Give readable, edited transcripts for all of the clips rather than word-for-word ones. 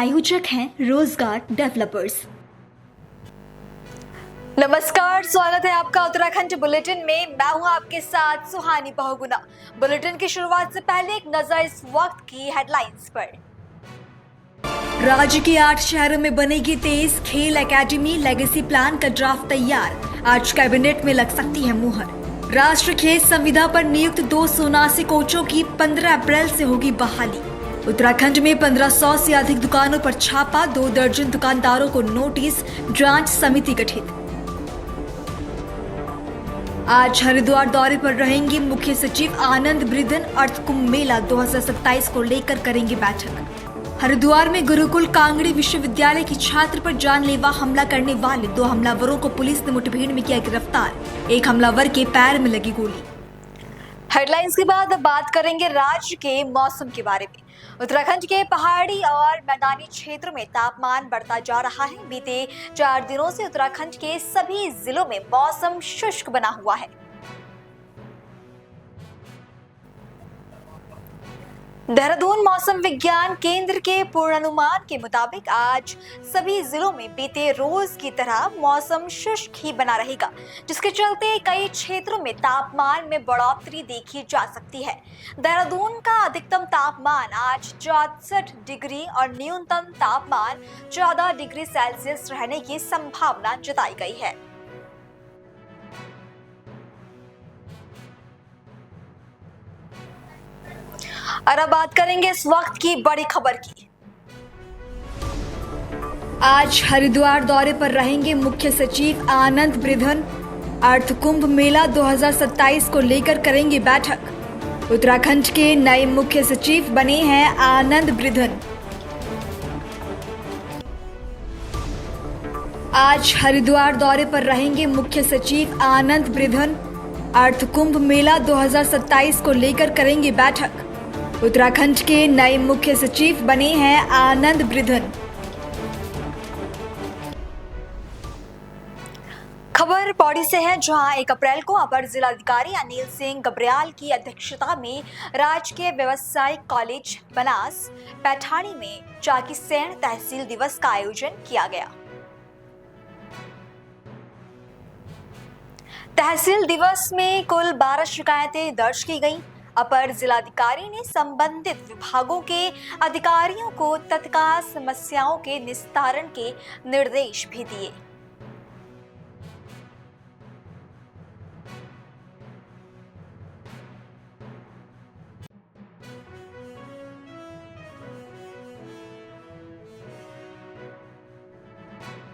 प्रायोजक हैं रोजगार डेवलपर्स। नमस्कार, स्वागत है आपका उत्तराखंड बुलेटिन में। मैं हूं आपके साथ सुहानी बहुगुना। बुलेटिन की शुरुआत से पहले एक नजर इस वक्त की हेडलाइंस पर। राज्य के 8 शहरों में बनेगी तेज खेल एकेडमी, लेगेसी प्लान का ड्राफ्ट तैयार। आज कैबिनेट में लग सकती है मुहर। राष्ट्र खेल संविदा पर नियुक्त 279 कोचों की 15 अप्रैल से होगी बहाली। उत्तराखंड में 1500 से अधिक दुकानों पर छापा, 2 दर्जन दुकानदारों को नोटिस, जांच समिति गठित। आज हरिद्वार दौरे पर रहेंगे मुख्य सचिव आनंद ब्रिधन। अर्थ कुंभ मेला 2027 को लेकर करेंगे बैठक। हरिद्वार में गुरुकुल कांगड़ी विश्वविद्यालय की छात्र पर जानलेवा हमला करने वाले 2 हमलावरों को पुलिस ने मुठभेड़ में किया गिरफ्तार। एक हमलावर के पैर में लगी गोली। हेडलाइंस के बाद अब बात करेंगे राज्य के मौसम के बारे में। उत्तराखंड के पहाड़ी और मैदानी क्षेत्रों में तापमान बढ़ता जा रहा है। बीते 4 दिनों से उत्तराखंड के सभी जिलों में मौसम शुष्क बना हुआ है। देहरादून मौसम विज्ञान केंद्र के पूर्वानुमान के मुताबिक आज सभी जिलों में बीते रोज की तरह मौसम शुष्क ही बना रहेगा, जिसके चलते कई क्षेत्रों में तापमान में बढ़ोतरी देखी जा सकती है। देहरादून का अधिकतम तापमान आज 64 डिग्री और न्यूनतम तापमान 14 डिग्री सेल्सियस रहने की संभावना जताई गई है। और अब बात करेंगे इस वक्त की बड़ी खबर की। आज हरिद्वार दौरे पर रहेंगे मुख्य सचिव आनंद ब्रिधन। अर्थ कुंभ मेला 2027 को लेकर करेंगे बैठक। उत्तराखंड के नए मुख्य सचिव बने हैं आनंद ब्रिधन। आज हरिद्वार दौरे पर रहेंगे मुख्य सचिव आनंद ब्रिधन। अर्थ कुंभ मेला 2027 को लेकर करेंगे बैठक। उत्तराखंड के नए मुख्य सचिव बने हैं आनंद ब्रिधन। खबर पौड़ी से है, जहां 1 अप्रैल को अपर जिलाधिकारी अनिल सिंह गब्रियाल की अध्यक्षता में राजकीय व्यवसायिक कॉलेज बनास पैठाणी में चाकीसैण तहसील दिवस का आयोजन किया गया। तहसील दिवस में कुल 12 शिकायतें दर्ज की गईं। अपर जिलाधिकारी ने संबंधित विभागों के अधिकारियों को तत्काल समस्याओं के निस्तारण के निर्देश भी दिए।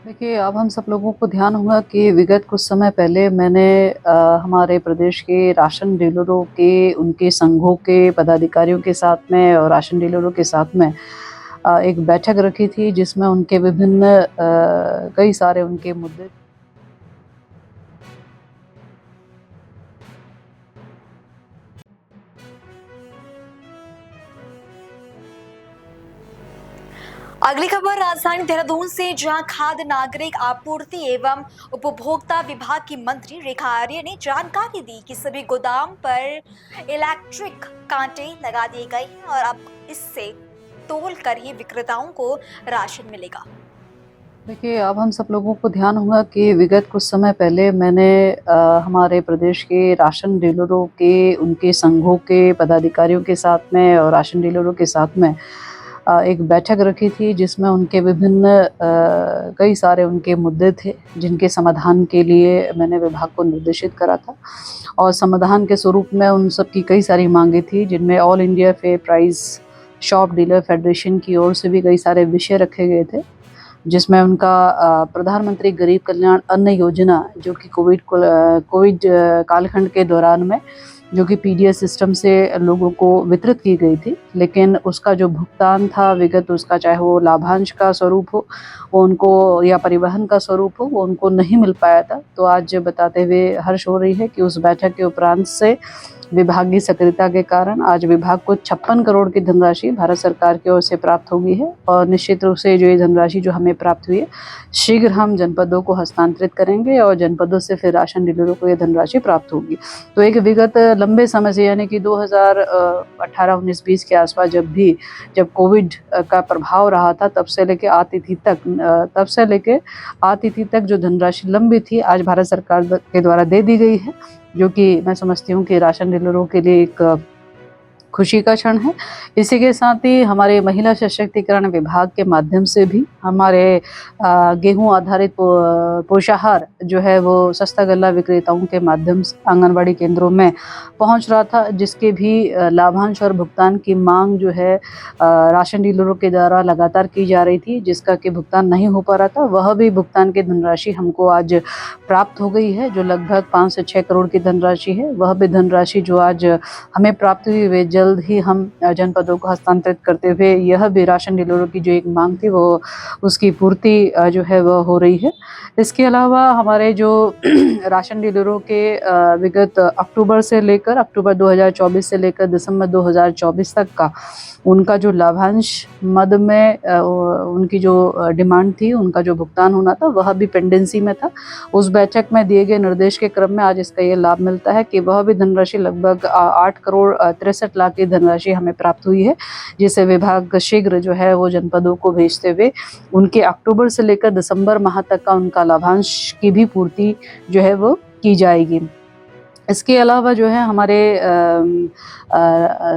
देखिए, अब हम सब लोगों को ध्यान होगा कि विगत कुछ समय पहले मैंने हमारे प्रदेश के राशन डीलरों के, उनके संघों के पदाधिकारियों के साथ में और राशन डीलरों के साथ में एक बैठक रखी थी, जिसमें उनके विभिन्न कई सारे उनके मुद्दे। अगली खबर राजधानी देहरादून से, जहां खाद्य नागरिक आपूर्ति एवं उपभोक्ता विभाग की मंत्री रेखा आर्य ने जानकारी दी कि सभी गोदाम पर इलेक्ट्रिक कांटे लगा दिए गए हैं और अब इससे तोल कर ही विक्रेताओं को राशन मिलेगा। देखिए, अब हम सब लोगों को ध्यान होगा कि विगत कुछ समय पहले मैंने हमारे प्रदेश के राशन डीलरों के, उनके संघों के पदाधिकारियों के साथ में और राशन डीलरों के साथ में एक बैठक रखी थी, जिसमें उनके विभिन्न कई सारे उनके मुद्दे थे, जिनके समाधान के लिए मैंने विभाग को निर्देशित करा था। और समाधान के स्वरूप में उन सब की कई सारी मांगे थी, जिनमें all India fair price shop dealer federation की ओर से भी कई सारे विषय रखे गए थे, जिसमें उनका प्रधानमंत्री गरीब कल्याण अन्न योजना, जो कि कोविड कालखंड के दौरान में जो कि पीडीएस सिस्टम से लोगों को वितरित की गई थी, लेकिन उसका जो भुगतान था विगत, उसका चाहे वो लाभांश का स्वरूप हो, वो उनको, या परिवहन का स्वरूप हो, वो उनको नहीं मिल पाया था। तो आज बताते हुए हर्ष हो रही है कि उस बैठक के उपरांत से विभागीय सक्रियता के कारण आज विभाग को 56 करोड़ की धनराशि भारत सरकार की ओर से प्राप्त होगी है। और निश्चित रूप से जो ये धनराशि जो हमें प्राप्त हुई है, शीघ्र हम जनपदों को हस्तांतरित करेंगे और जनपदों से फिर राशन डीलरों को ये धनराशि प्राप्त होगी। तो एक विगत लंबे समय से, यानी कि 2018-19-20 के आसपास जब कोविड का प्रभाव रहा था, तब से लेके आतिथ्य तक जो धनराशि लंबी थी, आज भारत सरकार के द्वारा दे दी गई है, जो कि मैं समझती हूँ कि राशन डीलरों के लिए एक खुशी का क्षण है। इसी के साथ ही हमारे महिला सशक्तिकरण विभाग के माध्यम से भी हमारे गेहूं आधारित पोषाहार जो है वो सस्ता गल्ला विक्रेताओं के माध्यम से आंगनबाड़ी केंद्रों में पहुंच रहा था, जिसके भी लाभांश और भुगतान की मांग जो है राशन डीलरों के द्वारा लगातार की जा रही थी, जिसका कि भुगतान नहीं हो पा रहा था। वह भी भुगतान की धनराशि हमको आज प्राप्त हो गई है, जो लगभग 5 से 6 करोड़ की धनराशि है। वह भी धनराशि जो आज हमें प्राप्त हुई, वे जल्द ही हम जनपदों को हस्तांतरित करते हुए यह भी राशन डीलरों की जो एक मांग थी वो उसकी पूर्ति जो है वह हो रही है। इसके अलावा हमारे जो राशन डीलरों के विगत अक्टूबर 2024 से लेकर दिसंबर 2024 तक का उनका जो लाभांश मद में उनकी जो डिमांड थी, उनका जो भुगतान होना था, वह भी पेंडेंसी में था। उस बैठक में दिए गए निर्देश के क्रम में आज इसका ये लाभ मिलता है कि वह भी धनराशि लगभग 8 करोड़ 63 लाख की धनराशि हमें प्राप्त हुई है, जिसे विभाग शीघ्र जो है वो जनपदों को भेजते हुए उनके अक्टूबर से लेकर दिसंबर माह तक का उनका लाभांश की भी पूर्ति जो है वो की जाएगी। इसके अलावा जो है हमारे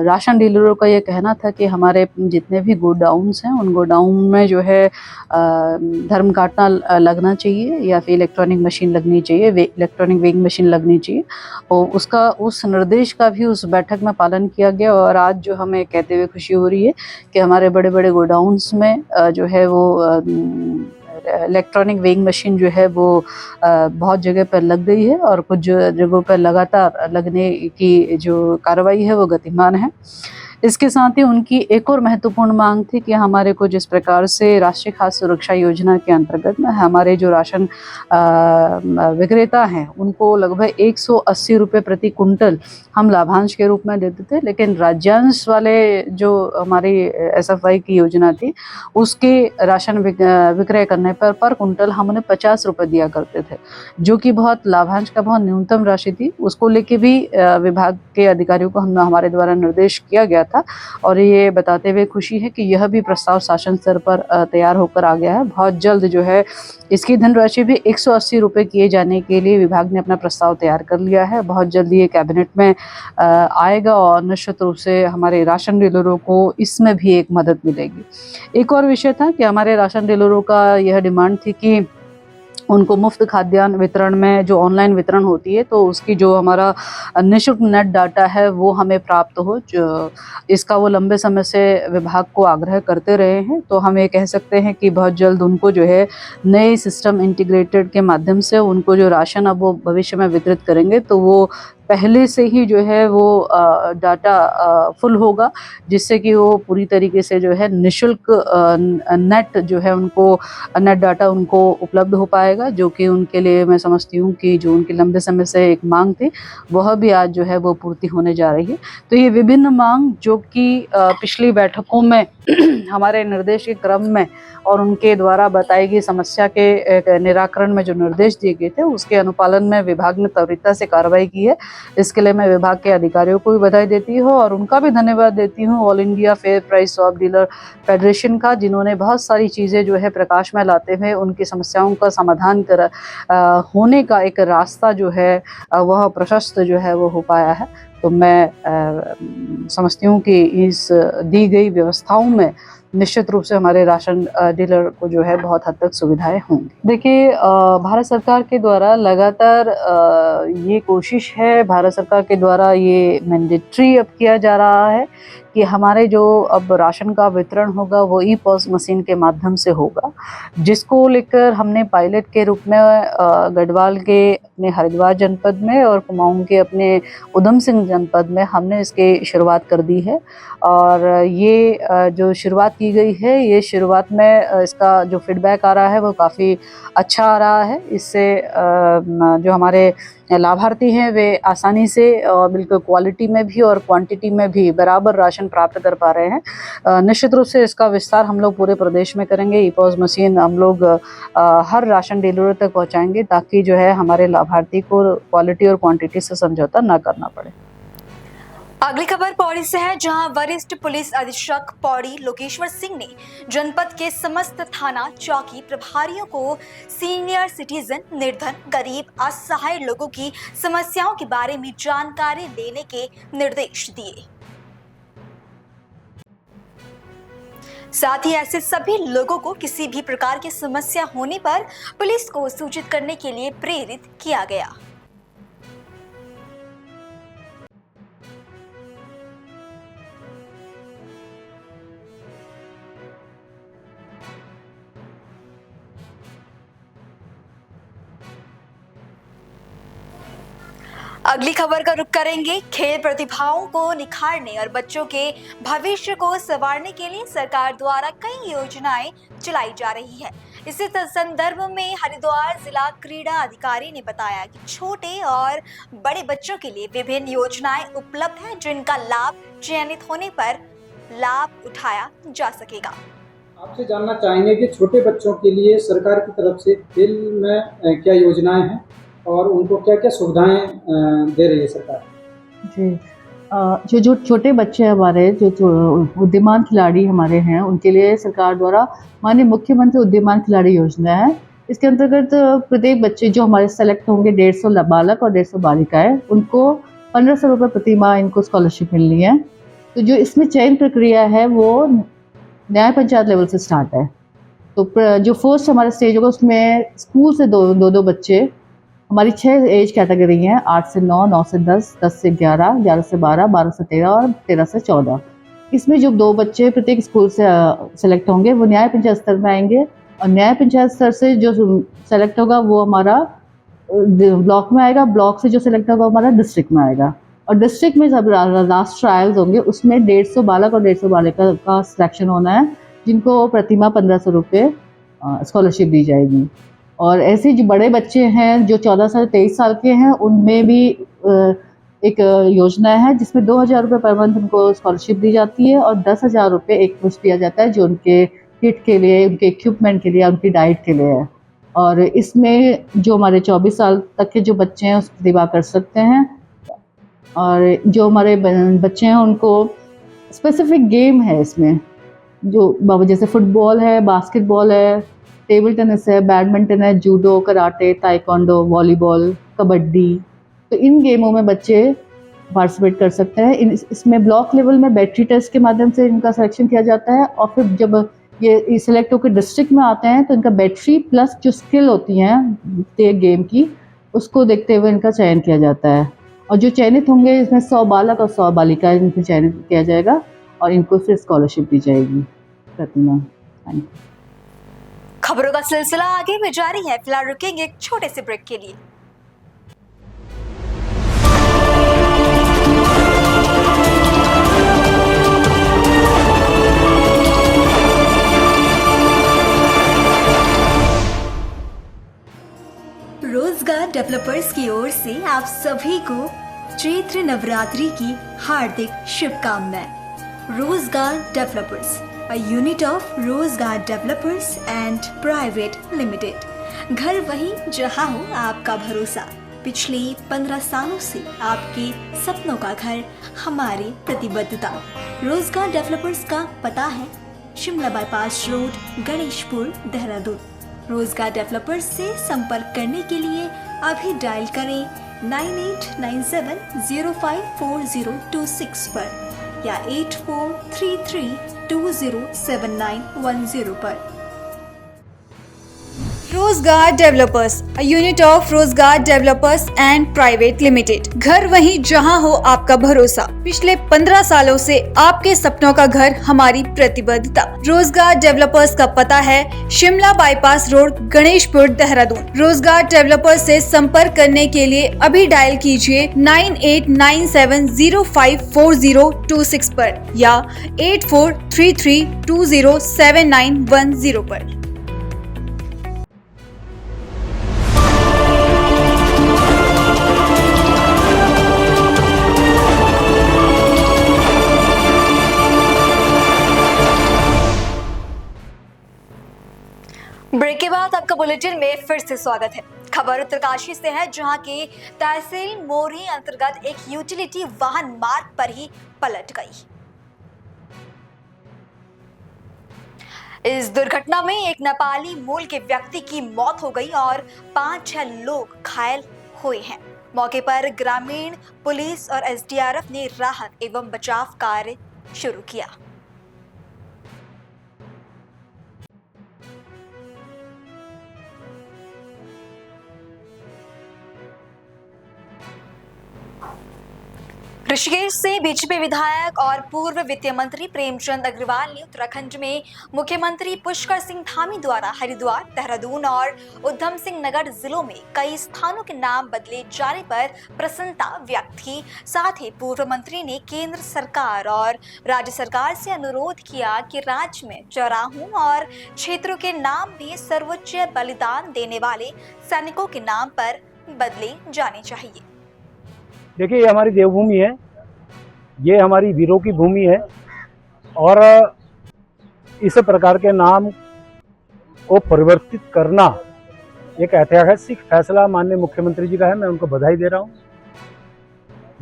राशन डीलरों का ये कहना था कि हमारे जितने भी गोडाउन्स हैं, उन गोडाउन में जो है धर्म काटना लगना चाहिए या फिर इलेक्ट्रॉनिक मशीन लगनी चाहिए, इलेक्ट्रॉनिक वेइंग मशीन लगनी चाहिए, और उस निर्देश का भी उस बैठक में पालन किया गया। और आज जो हमें कहते हुए खुशी हो रही है कि हमारे बड़े बड़े गोडाउन्स में जो है वो इलेक्ट्रॉनिक वेइंग मशीन जो है वो बहुत जगह पर लग गई है, और कुछ जगहों पर लगातार लगने की जो कार्रवाई है वो गतिमान है। इसके साथ ही उनकी एक और महत्वपूर्ण मांग थी कि हमारे को जिस प्रकार से राष्ट्रीय खाद्य सुरक्षा योजना के अंतर्गत में हमारे जो राशन विक्रेता हैं, उनको लगभग 180 रुपये प्रति कुंटल हम लाभांश के रूप में देते थे, लेकिन राज्यांश वाले जो हमारी SFI की योजना थी, उसके राशन विक्रय करने पर कुंटल हम उन्हें 50 रुपये दिया करते थे, जो कि बहुत लाभांश का बहुत न्यूनतम राशि थी। उसको लेके भी विभाग के अधिकारियों को हमारे द्वारा निर्देश किया गया था, और ये बताते हुए खुशी है कि यह भी प्रस्ताव शासन स्तर पर तैयार होकर आ गया है। बहुत जल्द जो है इसकी धनराशि भी 180 रुपये किए जाने के लिए विभाग ने अपना प्रस्ताव तैयार कर लिया है। बहुत जल्द ये कैबिनेट में आएगा, और निश्चित रूप से हमारे राशन डीलरों को इसमें भी एक मदद मिलेगी। एक और विषय था कि हमारे राशन डीलरों का यह डिमांड थी कि उनको मुफ्त खाद्यान्न वितरण में जो ऑनलाइन वितरण होती है, तो उसकी जो हमारा निःशुल्क नेट डाटा है वो हमें प्राप्त हो। जो इसका वो लंबे समय से विभाग को आग्रह करते रहे हैं, तो हम ये कह सकते हैं कि बहुत जल्द उनको जो है नए सिस्टम इंटीग्रेटेड के माध्यम से उनको जो राशन अब वो भविष्य में वितरित करेंगे, तो वो पहले से ही जो है वो डाटा फुल होगा, जिससे कि वो पूरी तरीके से जो है निःशुल्क नेट जो है उनको नेट डाटा उनको उपलब्ध हो पाएगा, जो कि उनके लिए मैं समझती हूँ कि जो उनकी लंबे समय से एक मांग थी, वह भी आज जो है वो पूर्ति होने जा रही है। तो ये विभिन्न मांग जो कि पिछली बैठकों में हमारे निर्देश के क्रम में और उनके द्वारा बताई गई समस्या के निराकरण में जो निर्देश दिए गए थे, उसके अनुपालन में विभाग ने त्वरितता से कार्रवाई की है। इसके लिए मैं विभाग के अधिकारियों को भी बधाई देती हूँ, और उनका भी धन्यवाद देती हूँ all India fair price shop dealer federation का, जिन्होंने बहुत सारी चीज़ें जो है प्रकाश में लाते हुए उनकी समस्याओं का समाधान होने का एक रास्ता जो है वह प्रशस्त जो है वो हो पाया है। तो मैं समझती हूँ कि इस दी गई व्यवस्थाओं में निश्चित रूप से हमारे राशन डीलर को जो है बहुत हद तक सुविधाएं होंगी। देखिए, भारत सरकार के द्वारा लगातार ये कोशिश है, भारत सरकार के द्वारा ये मैंडेटरी अब किया जा रहा है कि हमारे जो अब राशन का वितरण होगा वो ई-पॉस मशीन के माध्यम से होगा, जिसको लेकर हमने पायलट के रूप में गढ़वाल के अपने हरिद्वार जनपद में और कुमाऊं के अपने उधम सिंह जनपद में हमने इसकी शुरुआत कर दी है। और ये जो शुरुआत की गई है, ये शुरुआत में इसका जो फीडबैक आ रहा है वो काफ़ी अच्छा आ रहा है। इससे जो हमारे लाभार्थी हैं वे आसानी से बिल्कुल क्वालिटी में भी और क्वांटिटी में भी बराबर राशन प्राप्त कर पा रहे हैं। निश्चित रूप से इसका विस्तार हम लोग पूरे प्रदेश में करेंगे। ई-पॉस मशीन हम लोग हर राशन डीलरों तक पहुंचाएंगे, ताकि जो है हमारे लाभार्थी को क्वालिटी और क्वांटिटी से समझौता ना करना पड़े। अगली खबर पौड़ी से है, जहां वरिष्ठ पुलिस अधीक्षक पौड़ी लोकेश्वर सिंह ने जनपद के समस्त थाना चौकी प्रभारियों को सीनियर सिटीजन, निर्धन, गरीब, असहाय लोगों की समस्याओं के बारे में जानकारी लेने के निर्देश दिए। साथ ही ऐसे सभी लोगों को किसी भी प्रकार की समस्या होने पर पुलिस को सूचित करने के लिए प्रेरित किया गया। अगली खबर का रुख करेंगे। खेल प्रतिभाओं को निखारने और बच्चों के भविष्य को संवारने के लिए सरकार द्वारा कई योजनाएं चलाई जा रही है। इसी संदर्भ में हरिद्वार जिला क्रीड़ा अधिकारी ने बताया कि छोटे और बड़े बच्चों के लिए विभिन्न योजनाएं उपलब्ध हैं, जिनका लाभ चयनित होने पर लाभ उठाया जा सकेगा। आपसे जानना चाहेंगे कि छोटे बच्चों के लिए सरकार की तरफ से खेल में क्या योजनाएं हैं और उनको क्या क्या सुविधाएं दे रही है सरकार? जी, जो छोटे बच्चे हमारे जो उद्यमान खिलाड़ी हमारे हैं, उनके लिए सरकार द्वारा माननीय मुख्यमंत्री उद्यमान खिलाड़ी योजना है। इसके अंतर्गत प्रत्येक बच्चे जो हमारे सेलेक्ट होंगे, 150 बालक और 150 बालिकाएं, उनको 1500 रुपये प्रति माह इनको स्कॉलरशिप मिलनी है। तो जो इसमें चयन प्रक्रिया है वो न्याय पंचायत लेवल से स्टार्ट है। तो जो फर्स्ट हमारा स्टेज होगा उसमें स्कूल से दो बच्चे, हमारी 6 एज कैटेगरी हैं, 8 से 9, 9 से 10, 10 से 11, 11 से 12, 12 से 13 और 13 से 14। इसमें जो 2 बच्चे प्रत्येक स्कूल से सेलेक्ट होंगे वो न्याय पंचायत स्तर में आएंगे, और न्याय पंचायत स्तर से जो सेलेक्ट होगा वो हमारा ब्लॉक में आएगा, ब्लॉक से जो सेलेक्ट होगा हमारा डिस्ट्रिक्ट में आएगा, और डिस्ट्रिक्ट में जब लास्ट ट्रायल्स होंगे उसमें 150 बालक और 150 बालिका का सिलेक्शन होना है, जिनको प्रतिमा 1500 रुपये स्कॉलरशिप दी जाएगी। और ऐसे जो बड़े बच्चे हैं जो 14 से 23 साल के हैं, उनमें भी एक योजना है जिसमें 2000 रुपये पर मंथ उनको स्कॉलरशिप दी जाती है, और 10,000 रुपये एक मुश्त दिया जाता है जो उनके किट के लिए, उनके इक्विपमेंट के लिए, उनकी डाइट के लिए है। और इसमें जो हमारे 24 साल तक के जो बच्चे हैं उसको प्रतिभा कर सकते हैं, और जो हमारे बच्चे हैं उनको स्पेसिफिक गेम है इसमें, जो जैसे फुटबॉल है, बास्केटबॉल है, टेबल टेनिस है, बैडमिंटन है, judo, karate, taekwondo, volleyball, kabaddi. तो इन गेमों में बच्चे पार्टिसिपेट कर सकते हैं। इसमें ब्लॉक लेवल में बैटरी टेस्ट के माध्यम से इनका सिलेक्शन किया जाता है, और फिर जब ये सिलेक्ट होकर डिस्ट्रिक्ट में आते हैं तो इनका बैटरी प्लस जो स्किल होती हैं गेम की, उसको देखते हुए इनका चयन किया जाता है। और जो चयनित होंगे इसमें 100 बालक और 100 बालिकाएं इनको चयनित किया जाएगा, और इनको फिर स्कॉलरशिप दी जाएगी प्रतिमा। Thank you. खबरों का सिलसिला आगे भी जारी है, फिलहाल रुकेंगे एक छोटे से ब्रेक के लिए। रोजगार डेवलपर्स की ओर से आप सभी को चैत्र नवरात्रि की हार्दिक शुभकामनाएं। रोजगार डेवलपर्स, a unit of रोजगार डेवलपर्स एंड प्राइवेट लिमिटेड। घर वही जहां हो आपका भरोसा। पिछले 15 सालों से आपके सपनों का घर हमारी प्रतिबद्धता। रोजगार डेवलपर्स का पता है शिमला बाईपास रोड, गणेशपुर, देहरादून। रोजगार डेवलपर्स से संपर्क करने के लिए अभी डायल करें 9897054026 पर या 8433207910 पर। रोजगार डेवलपर्स, a unit of रोजगार डेवलपर्स एंड प्राइवेट लिमिटेड। घर वहीं जहां हो आपका भरोसा। पिछले 15 सालों से आपके सपनों का घर हमारी प्रतिबद्धता। रोजगार डेवलपर्स का पता है शिमला बाईपास रोड, गणेशपुर, देहरादून। रोजगार डेवलपर्स से संपर्क करने के लिए अभी डायल कीजिए 9897054026 पर या 8433207910 पर। ब्रेक के बाद आपका बुलेटिन में फिर से स्वागत है। खबर उत्तरकाशी से है, जहां के तहसील मोरही अंतर्गत एक यूटिलिटी वाहन मार्ग पर ही पलट गई। इस दुर्घटना में एक नेपाली मूल के व्यक्ति की मौत हो गई और 5-6 लोग घायल हुए हैं। मौके पर ग्रामीण पुलिस और एसडीआरएफ ने राहत एवं बचाव कार्य शुरू किया। ऋषिकेश से बीजेपी विधायक और पूर्व वित्त मंत्री प्रेमचंद अग्रवाल ने उत्तराखंड में मुख्यमंत्री पुष्कर सिंह धामी द्वारा हरिद्वार, देहरादून और उधम सिंह नगर जिलों में कई स्थानों के नाम बदले जाने पर प्रसन्नता व्यक्त की। साथ ही पूर्व मंत्री ने केंद्र सरकार और राज्य सरकार से अनुरोध किया कि राज्य में चौराहों और क्षेत्रों के नाम भी सर्वोच्च बलिदान देने वाले सैनिकों के नाम पर बदले जाने चाहिए। देखिए, ये हमारी देवभूमि है, ये हमारी वीरों की भूमि है और इस प्रकार के नाम को परिवर्तित करना एक ऐतिहासिक फैसला माननीय मुख्यमंत्री जी का है। मैं उनको बधाई दे रहा हूँ।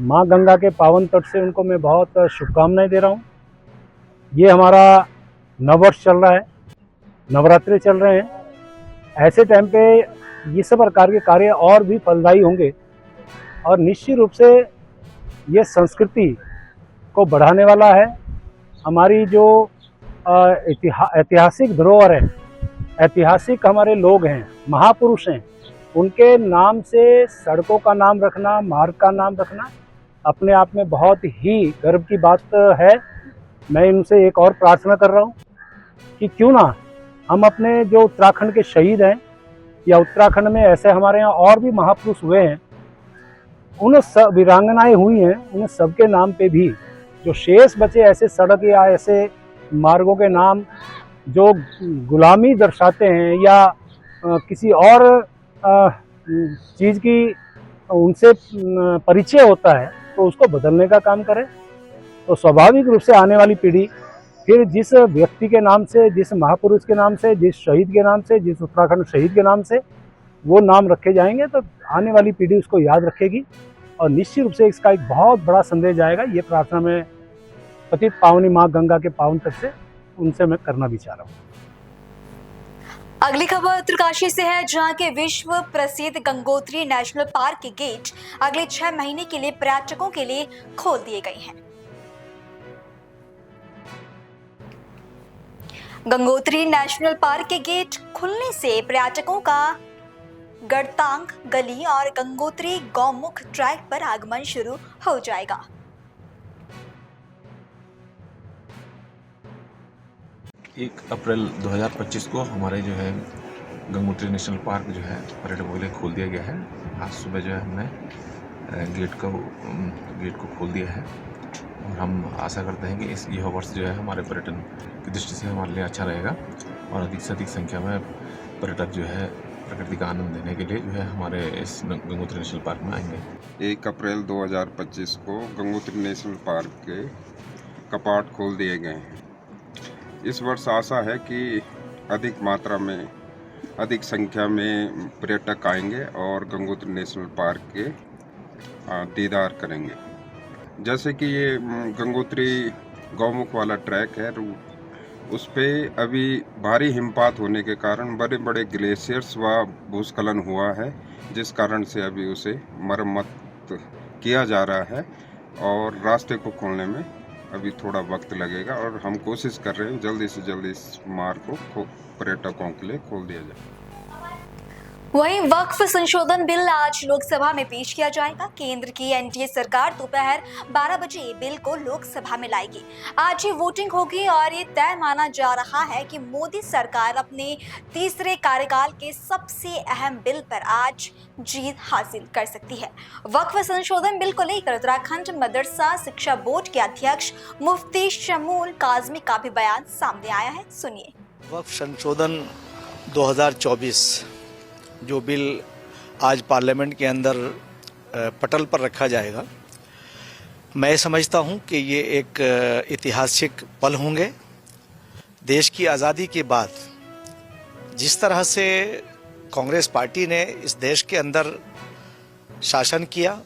माँ गंगा के पावन तट से उनको मैं बहुत शुभकामनाएं दे रहा हूँ। ये हमारा नववर्ष चल रहा है, नवरात्रि चल रहे हैं। ऐसे टाइम पे इस प्रकार के कार्य और भी फलदायी होंगे और निश्चित रूप से ये संस्कृति को बढ़ाने वाला है। हमारी जो ऐतिहासिक धरोहर है, ऐतिहासिक हमारे लोग हैं, महापुरुष हैं, उनके नाम से सड़कों का नाम रखना, मार्ग का नाम रखना अपने आप में बहुत ही गर्व की बात है। मैं इनसे एक और प्रार्थना कर रहा हूँ कि क्यों ना हम अपने जो उत्तराखंड के शहीद हैं या उत्तराखंड में ऐसे हमारे यहाँ और भी महापुरुष हुए हैं, उन सब वीरांगनाएं हुई हैं, उन सबके नाम पे भी जो शेष बचे ऐसे सड़क या ऐसे मार्गों के नाम जो गुलामी दर्शाते हैं या किसी और चीज़ की उनसे परिचय होता है, तो उसको बदलने का काम करें। तो स्वाभाविक रूप से आने वाली पीढ़ी फिर जिस व्यक्ति के नाम से, जिस महापुरुष के नाम से, जिस शहीद के नाम से, जिस उत्तराखंड शहीद के नाम से वो नाम रखे जाएंगे, तो आने वाली पीढ़ी उसको याद रखेगी और निश्चित रूप से इसका एक बहुत बड़ा संदेश जाएगा। ये प्रार्थना मैं पतित पावनी माँ गंगा के पावन तट से उनसे मैं करना भी चाह रहा हूँ। अगली खबर उत्तरकाशी से है, जहां के विश्व प्रसिद्ध गंगोत्री नेशनल पार्क के गेट अगले 6 महीने के लिए पर्यटकों के लिए खोल दिए गए हैं। गंगोत्री नेशनल पार्क के गेट खुलने से पर्यटकों का गड़तांग गली और गंगोत्री गौमुख ट्रैक पर आगमन शुरू हो जाएगा। 1 अप्रैल 2025 को हमारे जो है गंगोत्री नेशनल पार्क जो है पर्यटकों के लिए खोल दिया गया है। आज सुबह जो है हमने गेट को खोल दिया है और हम आशा करते हैं कि यह वर्ष जो है हमारे पर्यटन की दृष्टि से हमारे लिए अच्छा रहेगा और अधिक से अधिक संख्या में पर्यटक जो है प्रकृति का आनंद लेने के लिए जो है हमारे इस गंगोत्री नेशनल पार्क में आएंगे। 1 अप्रैल 2025 को गंगोत्री नेशनल पार्क के कपाट खोल दिए गए हैं। इस वर्ष आशा है कि अधिक मात्रा में, अधिक संख्या में पर्यटक आएंगे और गंगोत्री नेशनल पार्क के दीदार करेंगे। जैसे कि ये गंगोत्री गौमुख वाला ट्रैक है, उस पे अभी भारी हिमपात होने के कारण बड़े बड़े ग्लेशियर्स व भूस्खलन हुआ है, जिस कारण से अभी उसे मरम्मत किया जा रहा है और रास्ते को खोलने में अभी थोड़ा वक्त लगेगा और हम कोशिश कर रहे हैं जल्दी से जल्दी इस मार्ग को पर्यटकों के लिए खोल दिया जाए। वहीं वक्फ संशोधन बिल आज लोकसभा में पेश किया जाएगा। केंद्र की एनडीए सरकार दोपहर 12 बजे बिल को लोकसभा में लाएगी। आज ही वोटिंग होगी और ये तय माना जा रहा है कि मोदी सरकार अपने तीसरे कार्यकाल के सबसे अहम बिल पर आज जीत हासिल कर सकती है। वक्फ संशोधन बिल को लेकर उत्तराखंड मदरसा शिक्षा बोर्ड के अध्यक्ष मुफ्ती शमूल काजमी का भी बयान सामने आया है, सुनिए। वक्फ संशोधन 2024 जो बिल आज पार्लियामेंट के अंदर पटल पर रखा जाएगा, मैं समझता हूं कि ये एक ऐतिहासिक पल होंगे। देश की आज़ादी के बाद जिस तरह से कांग्रेस पार्टी ने इस देश के अंदर शासन किया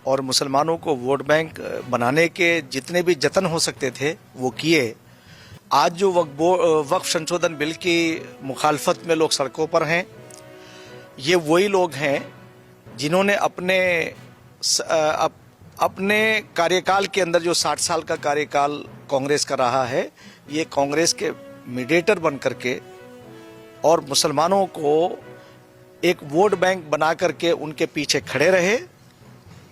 और मुसलमानों को वोट बैंक बनाने के जितने भी जतन हो सकते थे वो किए। आज जो वक्फ संशोधन बिल की मुखालफत में लोग सड़कों पर हैं, ये वही लोग हैं जिन्होंने अपने कार्यकाल के अंदर जो 60 साल का कार्यकाल कांग्रेस का रहा है, ये कांग्रेस के मीडिएटर बन करके और मुसलमानों को एक वोट बैंक बना करके उनके पीछे खड़े रहे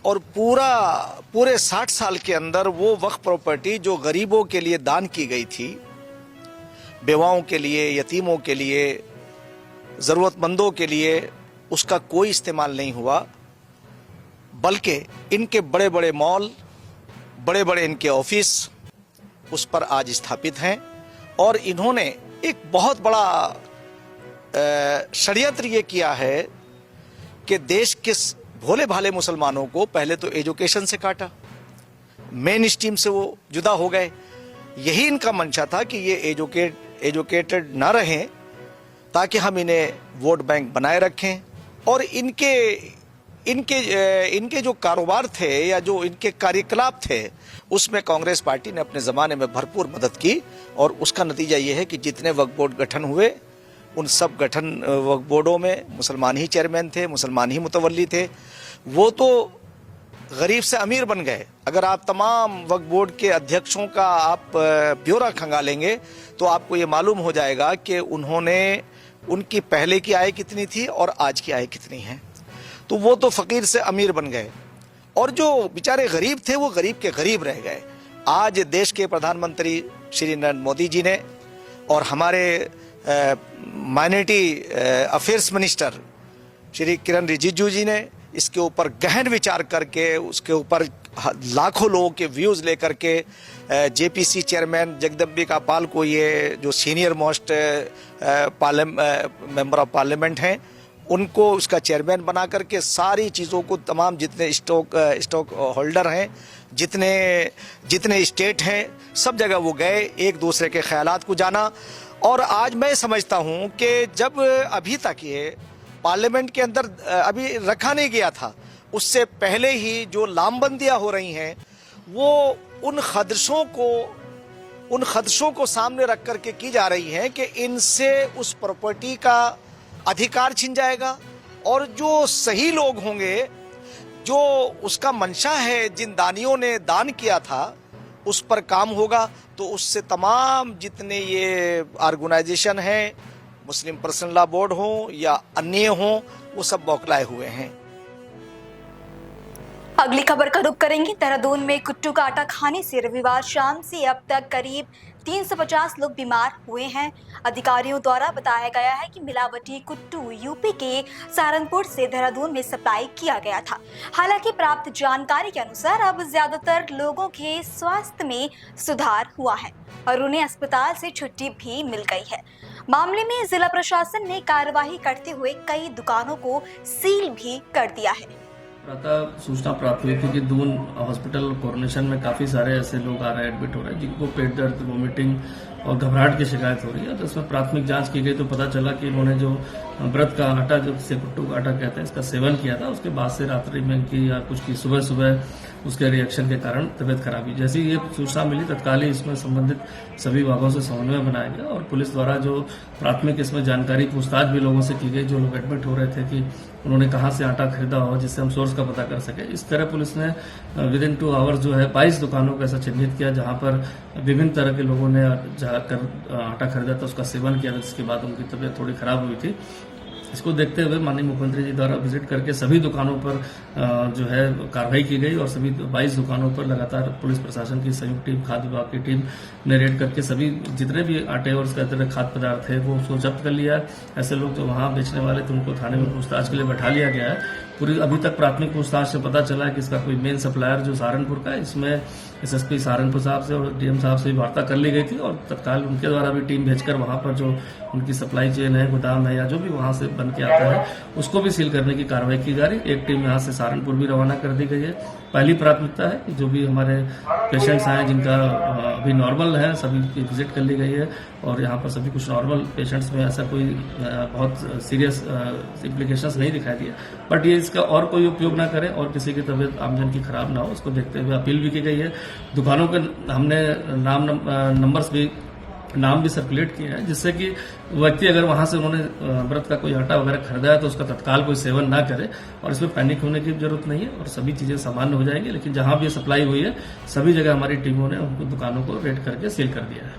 और पूरे 60 साल के अंदर वो वक्फ प्रॉपर्टी जो गरीबों के लिए दान की गई थी, बेवाओं के लिए, यतीमों के लिए, ज़रूरतमंदों के लिए, उसका कोई इस्तेमाल नहीं हुआ, बल्कि इनके बड़े बड़े मॉल, बड़े बड़े इनके ऑफिस उस पर आज स्थापित हैं। और इन्होंने एक बहुत बड़ा षड्यंत्र ये किया है कि देश के भोले भाले मुसलमानों को पहले तो एजुकेशन से काटा, मेन स्ट्रीम से वो जुदा हो गए। यही इनका मंशा था कि ये एजुकेटेड ना रहें ताकि हम इन्हें वोट बैंक बनाए रखें। और इनके जो कारोबार थे या जो इनके कार्यकलाप थे उसमें कांग्रेस पार्टी ने अपने ज़माने में भरपूर मदद की और उसका नतीजा ये है कि जितने वक्फ बोर्ड गठन हुए उन सब वक्फ बोर्डों में मुसलमान ही चेयरमैन थे, मुसलमान ही मुतवल्ली थे। वो तो गरीब से अमीर बन गए। अगर आप तमाम वक्फ बोर्ड के अध्यक्षों का आप ब्यौरा खंगालेंगे तो आपको ये मालूम हो जाएगा कि उनकी पहले की आय कितनी थी और आज की आय कितनी है। तो वो तो फकीर से अमीर बन गए और जो बेचारे गरीब थे वो गरीब के गरीब रह गए। आज देश के प्रधानमंत्री श्री नरेंद्र मोदी जी ने और हमारे minority affairs minister Shri Kiran Rijiju जी ने इसके ऊपर गहन विचार करके उसके ऊपर लाखों लोगों के व्यूज़ लेकर के जेपीसी चेयरमैन जगदम्बिका पाल को, ये जो senior most member of parliament हैं, उनको उसका चेयरमैन बना करके सारी चीज़ों को, तमाम जितने स्टॉक होल्डर हैं, जितने स्टेट हैं, सब जगह वो गए, एक दूसरे के ख्यालात को जाना। और आज मैं समझता हूँ कि जब अभी तक ये पार्लियामेंट के अंदर अभी रखा नहीं गया था, उससे पहले ही जो लामबंदियाँ हो रही हैं वो उन खदशों को सामने रख करके की जा रही हैं कि इनसे उस प्रॉपर्टी का अधिकार छिन जाएगा और जो सही लोग होंगे, जो उसका मंशा है, जिन दानियों ने दान किया था, उस पर काम होगा। तो उससे तमाम जितने ये ऑर्गेनाइजेशन हैं, मुस्लिम पर्सनल लॉ बोर्ड हो या अन्य हो, वो सब बौखलाए हुए हैं। अगली खबर का रुख करेंगे। देहरादून में कुट्टू का आटा खाने से रविवार शाम से अब तक करीब 350 लोग बीमार हुए हैं। अधिकारियों द्वारा बताया गया है कि मिलावटी कुट्टू यूपी के सहारनपुर से देहरादून में सप्लाई किया गया था। हालांकि प्राप्त जानकारी के अनुसार अब ज्यादातर लोगों के स्वास्थ्य में सुधार हुआ है और उन्हें अस्पताल से छुट्टी भी मिल गई है। मामले में जिला प्रशासन ने कार्यवाही करते हुए कई दुकानों को सील भी कर दिया है। प्रातः सूचना प्राप्त हुई थी कि दून हॉस्पिटल कोरोनेशन में काफ़ी सारे ऐसे लोग आ रहे हैं, एडमिट हो रहे हैं, जिनको पेट दर्द, वोमिटिंग और घबराहट की शिकायत हो रही है। तो इसमें प्राथमिक जांच की गई तो पता चला कि इन्होंने जो व्रत का आटा, जो जिसे कुट्टू का आटा कहते हैं, इसका सेवन किया था। उसके बाद से रात्रि में इनकी या कुछ की सुबह उसके रिएक्शन के कारण तबियत खराब हुई। जैसे ही ये सूचना मिली तत्काल ही इसमें संबंधित सभी विभागों से समन्वय बनाया गया और पुलिस द्वारा जो प्राथमिक इसमें जानकारी पूछताछ भी लोगों से की गई, जो लोग एडमिट हो रहे थे, कि उन्होंने कहाँ से आटा खरीदा हो, जिससे हम सोर्स का पता कर सके। इस तरह पुलिस ने विद इन 2 आवर्स जो है 22 दुकानों को ऐसा चिन्हित किया जहाँ पर विभिन्न तरह के लोगों ने जाकर आटा खरीदा था, उसका सेवन किया था, जिसके बाद उनकी तबीयत थोड़ी खराब हुई थी। इसको देखते हुए माननीय मुख्यमंत्री जी द्वारा विजिट करके सभी दुकानों पर जो है कार्रवाई की गई और सभी 22 दुकानों पर लगातार पुलिस प्रशासन की संयुक्त टीम, खाद्य विभाग की टीम ने रेड करके सभी जितने भी आटे और इसका तरह खाद्य पदार्थ है वो उसको जब्त कर लिया। ऐसे लोग जो वहाँ बेचने वाले थे उनको थाने में पूछताछ के लिए बैठा लिया गया है पूरी अभी तक प्राथमिक पूछताछ से पता चला है कि इसका कोई मेन सप्लायर जो सहारनपुर का है, इसमें एसएसपी सहारनपुर साहब से और डीएम साहब से भी वार्ता कर ली गई थी और तत्काल उनके द्वारा भी टीम भेजकर वहां पर जो उनकी सप्लाई चेन है, गोदाम है या जो भी वहां से बन के आता है उसको भी सील करने की कार्रवाई की जा रही है। एक टीम यहाँ से सहारनपुर भी रवाना कर दी गई है। पहली प्राथमिकता है कि जो भी हमारे पेशेंट्स आए जिनका अभी नॉर्मल है, सभी की विजिट कर ली गई है और यहाँ पर सभी कुछ नॉर्मल पेशेंट्स में ऐसा कोई बहुत सीरियस इम्प्लीकेशंस नहीं दिखाई दिए, बट ये इसका और कोई उपयोग ना करें और किसी की तबीयत आमजन की खराब ना हो, उसको देखते हुए अपील भी की गई है। दुकानों के हमने नाम भी सर्कुलेट किए हैं, जिससे कि व्यक्ति अगर वहां से उन्होंने व्रत का कोई आटा वगैरह खरीदा है तो उसका तत्काल कोई सेवन ना करे और इसमें पैनिक होने की जरूरत नहीं है और सभी चीजें सामान्य हो जाएंगी। लेकिन जहां भी सप्लाई हुई है सभी जगह हमारी टीमों ने उनको दुकानों को रेड करके सील कर दिया है।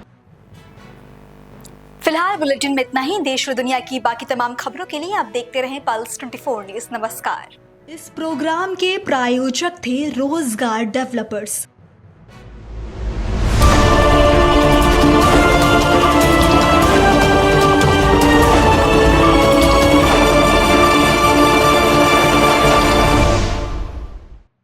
फिलहाल बुलेटिन में इतना ही। देश और दुनिया की बाकी तमाम खबरों के लिए आप देखते रहें पल्स 24 न्यूज। नमस्कार। इस प्रोग्राम के प्रायोजक थे रोजगार डेवलपर्स।